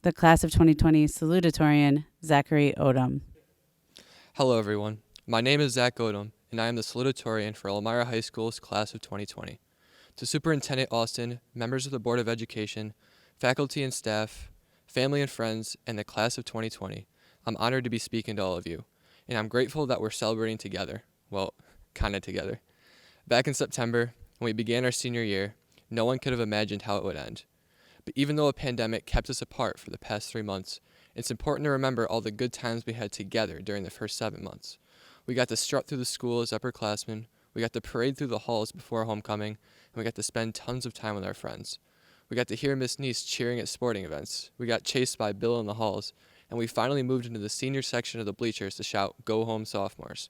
the class of 2020 Salutatorian, Zachary Odum. Hello everyone, my name is Zack, and I am the Salutatorian for Elmira High School's class of 2020. To Superintendent Austin, members of the Board of Education, faculty and staff, family and friends, and the class of 2020, I'm honored to be speaking to all of you, and I'm grateful that we're celebrating together. Well, kinda together. Back in September, when we began our senior year, no one could have imagined how it would end. But even though a pandemic kept us apart for the past 3 months, it's important to remember all the good times we had together during the first 7 months. We got to strut through the school as upperclassmen, we got to parade through the halls before homecoming, and we got to spend tons of time with our friends. We got to hear Miss Neese cheering at sporting events, we got chased by Bill in the halls, and we finally moved into the senior section of the bleachers to shout, "Go home, sophomores."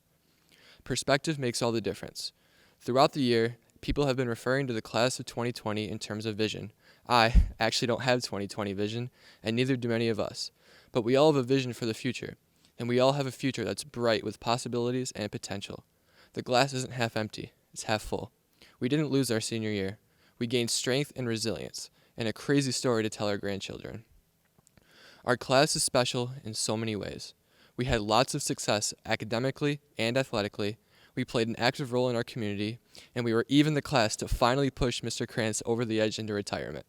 Perspective makes all the difference. Throughout the year, people have been referring to the class of 2020 in terms of vision. I actually don't have 2020 vision, and neither do many of us. But we all have a vision for the future, and we all have a future that's bright with possibilities and potential. The glass isn't half empty, it's half full. We didn't lose our senior year. We gained strength and resilience, and a crazy story to tell our grandchildren. Our class is special in so many ways. We had lots of success academically and athletically. We played an active role in our community, and we were even the class to finally push Mr. Krantz over the edge into retirement.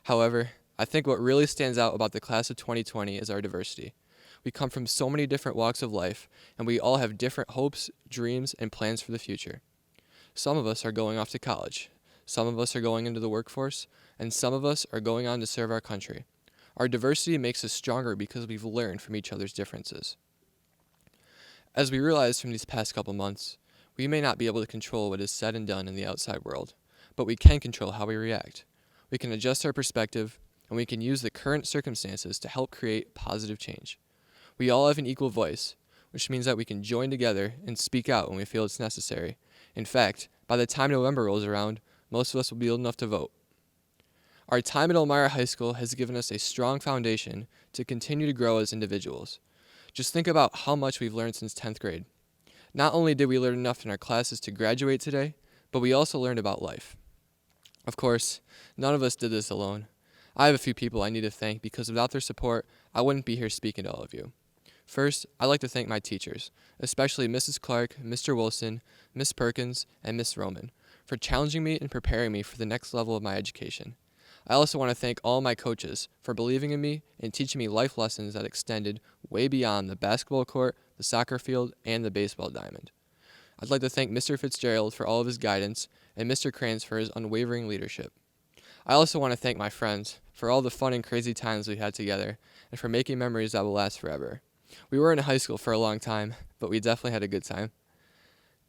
However, I think what really stands out about the class of 2020 is our diversity. We come from so many different walks of life, and we all have different hopes, dreams, and plans for the future. Some of us are going off to college. Some of us are going into the workforce, and some of us are going on to serve our country. Our diversity makes us stronger because we've learned from each other's differences. As we realized from these past couple months, we may not be able to control what is said and done in the outside world, but we can control how we react. We can adjust our perspective, and we can use the current circumstances to help create positive change. We all have an equal voice, which means that we can join together and speak out when we feel it's necessary. In fact, by the time November rolls around, most of us will be old enough to vote. Our time at Elmira High School has given us a strong foundation to continue to grow as individuals. Just think about how much we've learned since 10th grade. Not only did we learn enough in our classes to graduate today, but we also learned about life. Of course, none of us did this alone. I have a few people I need to thank because without their support, I wouldn't be here speaking to all of you. First, I'd like to thank my teachers, especially Mrs. Clark, Mr. Wilson, Miss Perkins, and Miss Roman, for challenging me and preparing me for the next level of my education. I also want to thank all my coaches for believing in me and teaching me life lessons that extended way beyond the basketball court, the soccer field, and the baseball diamond. I'd like to thank Mr. Fitzgerald for all of his guidance and Mr. Krantz for his unwavering leadership. I also want to thank my friends for all the fun and crazy times we had together and for making memories that will last forever. We were in high school for a long time, but we definitely had a good time.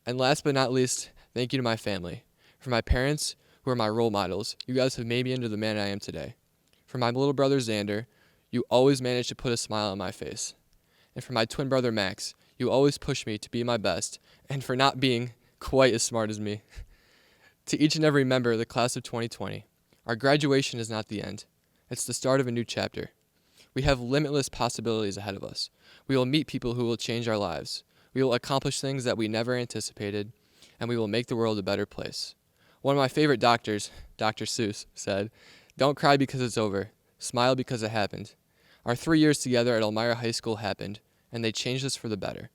And last but not least, thank you to my family. For my parents, who are my role models, you guys have made me into the man I am today. For my little brother Xander, you always manage to put a smile on my face. And for my twin brother Max, you always push me to be my best, and for not being quite as smart as me. To each and every member of the class of 2020, our graduation is not the end. It's the start of a new chapter. We have limitless possibilities ahead of us. We will meet people who will change our lives. We will accomplish things that we never anticipated, and we will make the world a better place. One of my favorite doctors, Dr. Seuss, said, "Don't cry because it's over. Smile because it happened." Our 3 years together at Elmira High School happened, and they changed us for the better.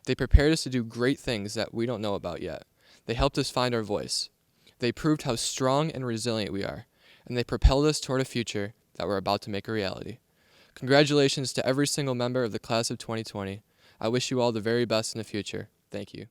They prepared us to do great things that we don't know about yet. They helped us find our voice. They proved how strong and resilient we are, and they propelled us toward a future that we're about to make a reality. Congratulations to every single member of the class of 2020. I wish you all the very best in the future. Thank you.